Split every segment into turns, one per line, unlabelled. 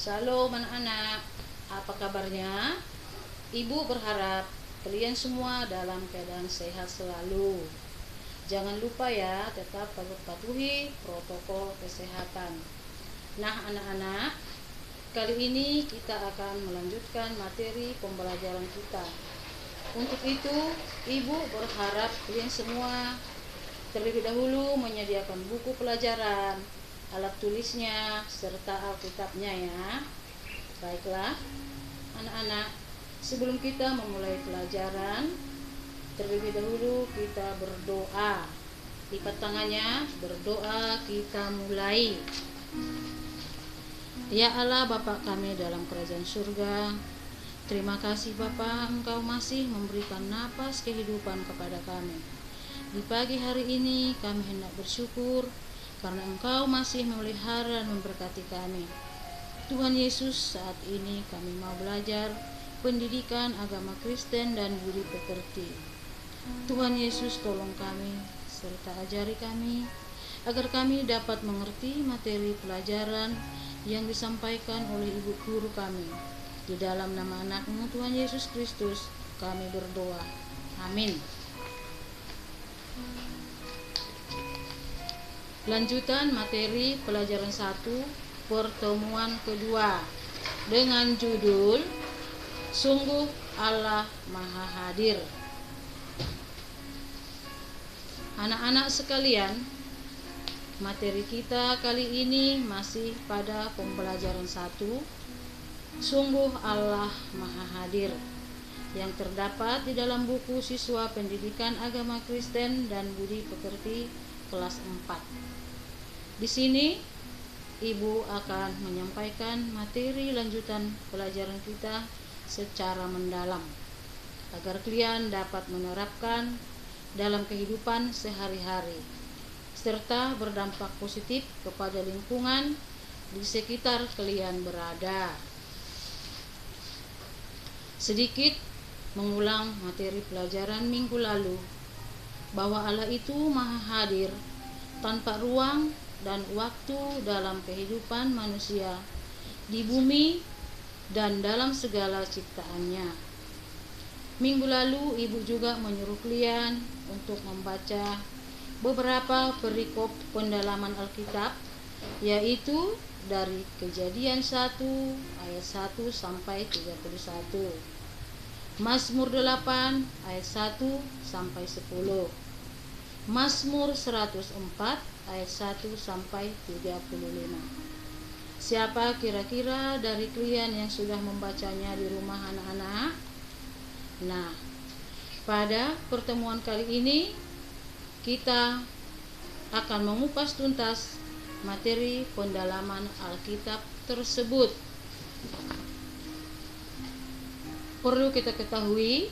Shalom anak-anak, apa kabarnya? Ibu berharap kalian semua dalam keadaan sehat selalu. Jangan lupa ya, tetap patuhi protokol kesehatan. Nah anak-anak, kali ini kita akan melanjutkan materi pembelajaran kita. Untuk itu, Ibu berharap kalian semua terlebih dahulu menyediakan buku pelajaran, alat tulisnya, serta Alkitabnya ya. Baiklah, anak-anak, sebelum kita memulai pelajaran, terlebih dahulu kita berdoa. Lipat tangannya, berdoa, kita mulai. Ya Allah Bapa kami dalam kerajaan surga, terima kasih Bapa, Engkau masih memberikan napas kehidupan kepada kami. Di pagi hari ini kami hendak bersyukur karena Engkau masih memelihara dan memberkati kami. Tuhan Yesus, saat ini kami mau belajar pendidikan agama Kristen dan budi pekerti. Tuhan Yesus, tolong kami serta ajari kami agar kami dapat mengerti materi pelajaran yang disampaikan oleh Ibu Guru kami. Di dalam nama anak-Mu Tuhan Yesus Kristus kami berdoa. Amin. Lanjutan materi pelajaran 1 pertemuan kedua dengan judul Sungguh Allah Maha Hadir. Anak-anak sekalian, materi kita kali ini masih pada pembelajaran 1 Sungguh Allah Maha Hadir yang terdapat di dalam buku Siswa Pendidikan Agama Kristen dan Budi Pekerti kelas 4. Di sini Ibu akan menyampaikan materi lanjutan pelajaran kita secara mendalam agar kalian dapat menerapkan dalam kehidupan sehari-hari serta berdampak positif kepada lingkungan di sekitar kalian berada. Sedikit mengulang materi pelajaran minggu lalu bahwa Allah itu Maha Hadir tanpa ruang dan waktu dalam kehidupan manusia di bumi dan dalam segala ciptaannya. Minggu lalu Ibu juga menyuruh kalian untuk membaca beberapa perikop pendalaman Alkitab, yaitu dari Kejadian 1 ayat 1 sampai 31, Mazmur 8 ayat 1 sampai 10, Mazmur 104 ayat 1 sampai 35. Siapa kira-kira dari kalian yang sudah membacanya di rumah anak-anak? Nah, pada pertemuan kali ini kita akan mengupas tuntas materi pendalaman Alkitab tersebut. Perlu kita ketahui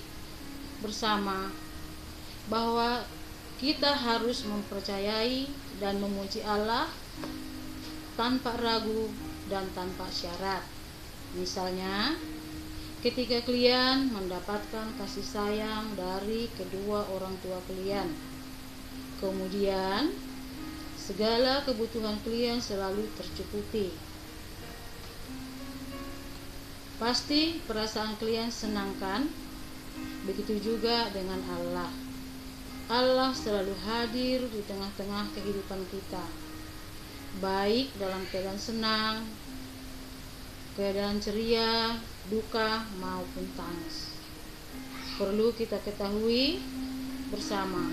bersama bahwa kita harus mempercayai dan memuji Allah tanpa ragu dan tanpa syarat. Misalnya, ketika kalian mendapatkan kasih sayang dari kedua orang tua kalian, kemudian segala kebutuhan kalian selalu tercukupi. Pasti perasaan kalian senang kan? Begitu juga dengan Allah. Allah selalu hadir di tengah-tengah kehidupan kita, baik dalam keadaan senang, keadaan ceria, duka maupun tangis. Perlu kita ketahui bersama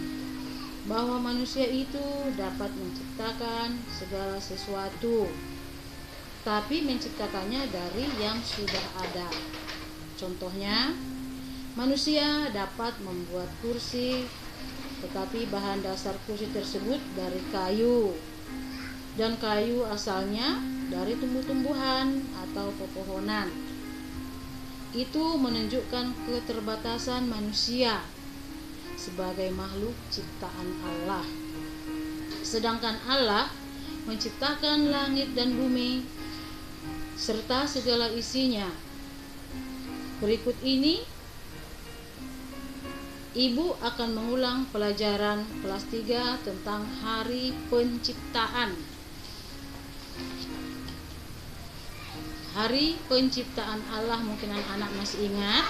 bahwa manusia itu dapat menciptakan segala sesuatu, tapi menciptakannya dari yang sudah ada. Contohnya, manusia dapat membuat kursi, tetapi bahan dasar kursi tersebut dari kayu, dan kayu asalnya dari tumbuh-tumbuhan atau pepohonan. Itu menunjukkan keterbatasan manusia sebagai makhluk ciptaan Allah. Sedangkan Allah menciptakan langit dan bumi serta segala isinya. Berikut ini Ibu akan mengulang pelajaran kelas 3 tentang Hari Penciptaan. hari penciptaan Allah, mungkin anak-anak masih ingat,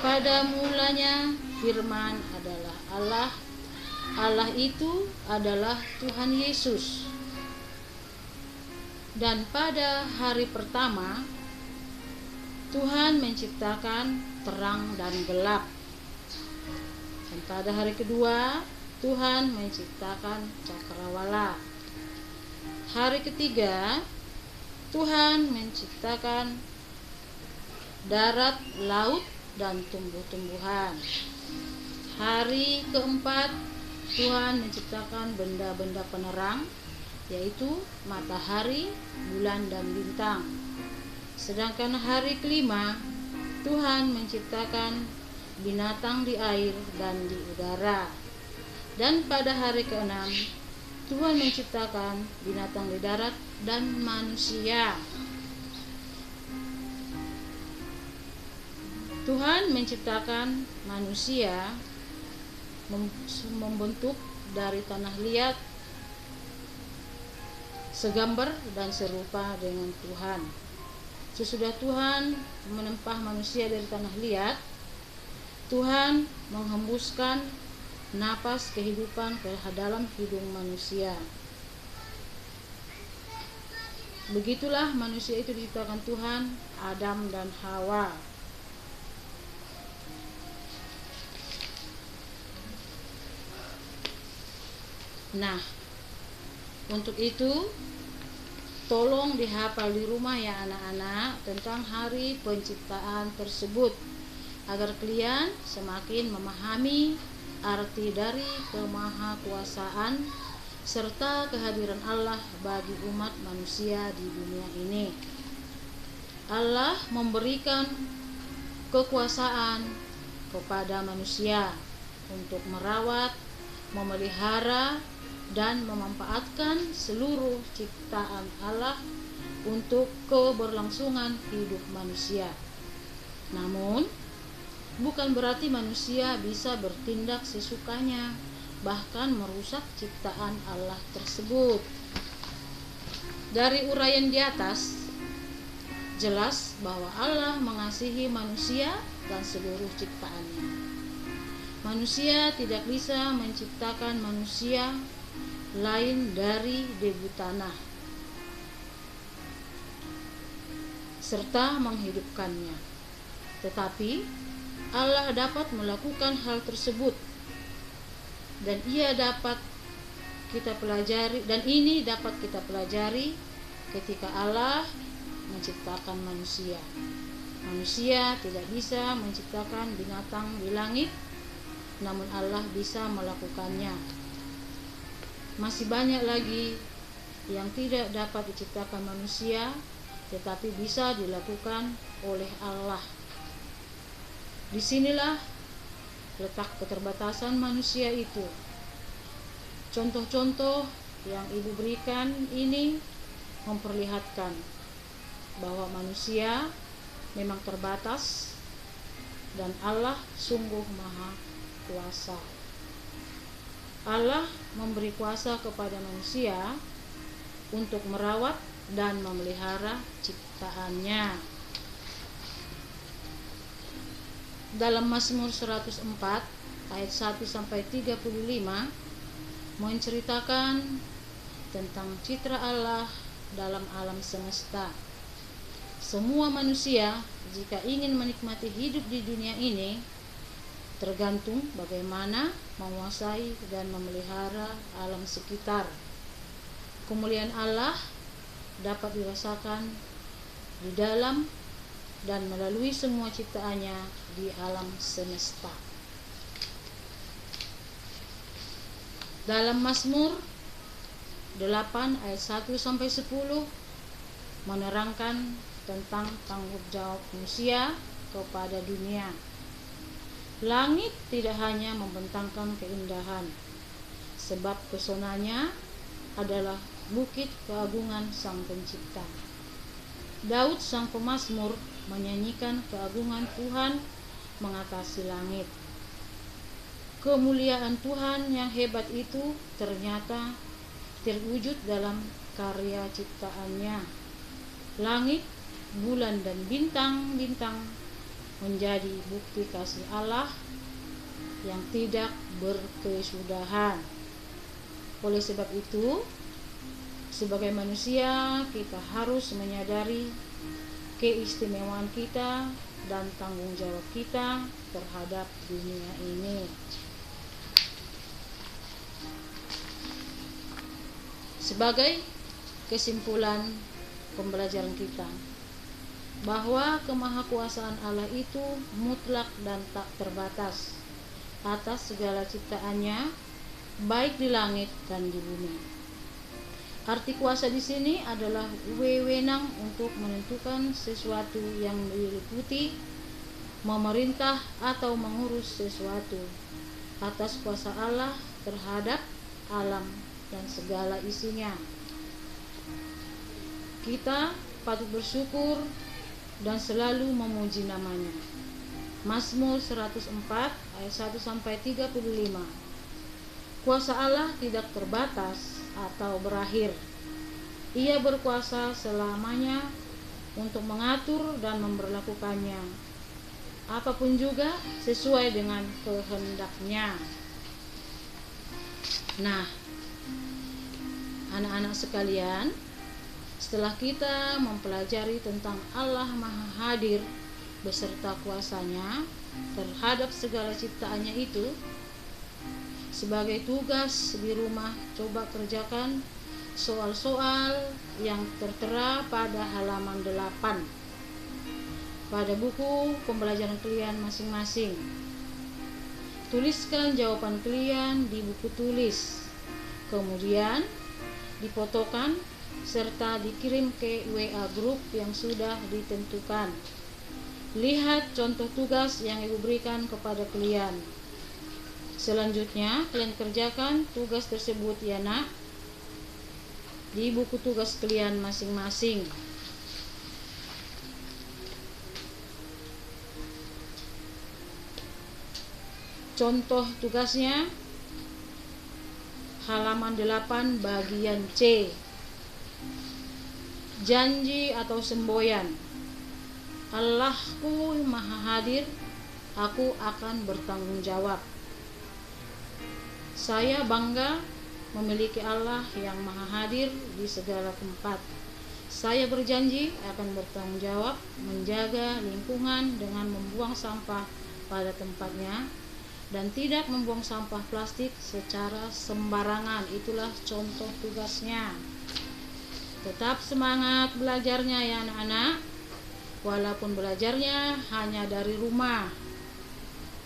pada mulanya firman adalah Allah. Allah itu adalah Tuhan Yesus. Dan pada hari pertama Tuhan menciptakan terang dan gelap. Dan pada hari kedua Tuhan menciptakan cakrawala. Hari ketiga Tuhan menciptakan darat, laut, dan tumbuh-tumbuhan. Hari keempat Tuhan menciptakan benda-benda penerang, yaitu matahari, bulan, dan bintang. Sedangkan hari kelima Tuhan menciptakan binatang di air dan di udara. Dan pada hari keenam Tuhan menciptakan binatang di darat dan manusia. Tuhan menciptakan manusia membentuk dari tanah liat, segambar dan serupa dengan Tuhan. Sesudah Tuhan menempah manusia dari tanah liat, Tuhan menghembuskan napas kehidupan ke dalam hidung manusia. Begitulah manusia itu diciptakan Tuhan, Adam dan Hawa. Nah, untuk itu tolong dihafal di rumah ya anak-anak tentang hari penciptaan tersebut, agar kalian semakin memahami arti dari kemahakuasaan serta kehadiran Allah bagi umat manusia di dunia ini. Allah memberikan kekuasaan kepada manusia untuk merawat, memelihara, dan memanfaatkan seluruh ciptaan Allah untuk keberlangsungan hidup manusia. Namun, bukan berarti manusia bisa bertindak sesukanya, bahkan merusak ciptaan Allah tersebut. Dari uraian di atas, jelas bahwa Allah mengasihi manusia dan seluruh ciptaannya. Manusia tidak bisa menciptakan manusia lain dari debu tanah serta menghidupkannya. Tetapi Allah dapat melakukan hal tersebut, dan ini dapat kita pelajari ketika Allah menciptakan manusia. Manusia tidak bisa menciptakan binatang di langit, namun Allah bisa melakukannya. Masih banyak lagi yang tidak dapat diciptakan manusia, tetapi bisa dilakukan oleh Allah. Disinilah letak keterbatasan manusia itu. Contoh-contoh yang Ibu berikan ini memperlihatkan bahwa manusia memang terbatas dan Allah sungguh maha kuasa. Allah memberi kuasa kepada manusia untuk merawat dan memelihara ciptaannya. Dalam Mazmur 104 ayat 1 sampai 35 menceritakan tentang citra Allah dalam alam semesta. Semua manusia jika ingin menikmati hidup di dunia ini tergantung bagaimana menguasai dan memelihara alam sekitar. Kemuliaan Allah dapat dirasakan di dalam dan melalui semua ciptaannya di alam semesta. Dalam Mazmur 8 ayat 1 sampai 10 menerangkan tentang tanggung jawab manusia kepada dunia. Langit tidak hanya membentangkan keindahan, sebab pesonanya adalah bukit keagungan Sang Pencipta. Daud sang pemazmur menyanyikan keagungan Tuhan mengatasi langit. Kemuliaan Tuhan yang hebat itu ternyata terwujud dalam karya ciptaannya. Langit bulan dan bintang-bintang menjadi bukti kasih Allah yang tidak berkesudahan. Oleh sebab itu, sebagai manusia kita harus menyadari keistimewaan kita dan tanggung jawab kita terhadap dunia ini. Sebagai kesimpulan pembelajaran kita, bahwa kemahakuasaan Allah itu mutlak dan tak terbatas atas segala ciptaannya, baik di langit dan di bumi. Arti kuasa di sini adalah wewenang untuk menentukan sesuatu yang diliputi, memerintah atau mengurus sesuatu. Atas kuasa Allah terhadap alam dan segala isinya, kita patut bersyukur dan selalu memuji namanya. Mazmur 104 ayat 1-35. Kuasa Allah tidak terbatas atau berakhir. Ia berkuasa selamanya untuk mengatur dan memberlakukannya apapun juga sesuai dengan kehendaknya. Nah, anak-anak sekalian, setelah kita mempelajari tentang Allah Maha Hadir beserta kuasanya terhadap segala ciptaannya itu, sebagai tugas di rumah coba kerjakan soal-soal yang tertera pada halaman 8 pada buku pembelajaran kalian masing-masing. Tuliskan jawaban kalian di buku tulis, kemudian difotokan serta dikirim ke WA grup yang sudah ditentukan. Lihat contoh tugas yang ibu berikan kepada kalian. Selanjutnya kalian kerjakan tugas tersebut ya nak, di buku tugas kalian masing-masing. Contoh tugasnya halaman 8 bagian C. Janji atau semboyan. Allahku Maha Hadir, aku akan bertanggung jawab. Saya bangga memiliki Allah yang Maha Hadir di segala tempat. Saya berjanji akan bertanggung jawab menjaga lingkungan dengan membuang sampah pada tempatnya dan tidak membuang sampah plastik secara sembarangan. Itulah contoh tugasnya. Tetap semangat belajarnya ya anak-anak, walaupun belajarnya hanya dari rumah.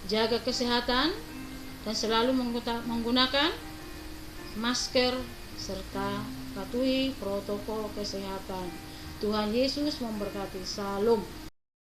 Jaga kesehatan dan selalu menggunakan masker serta patuhi protokol kesehatan. Tuhan Yesus memberkati. Salam.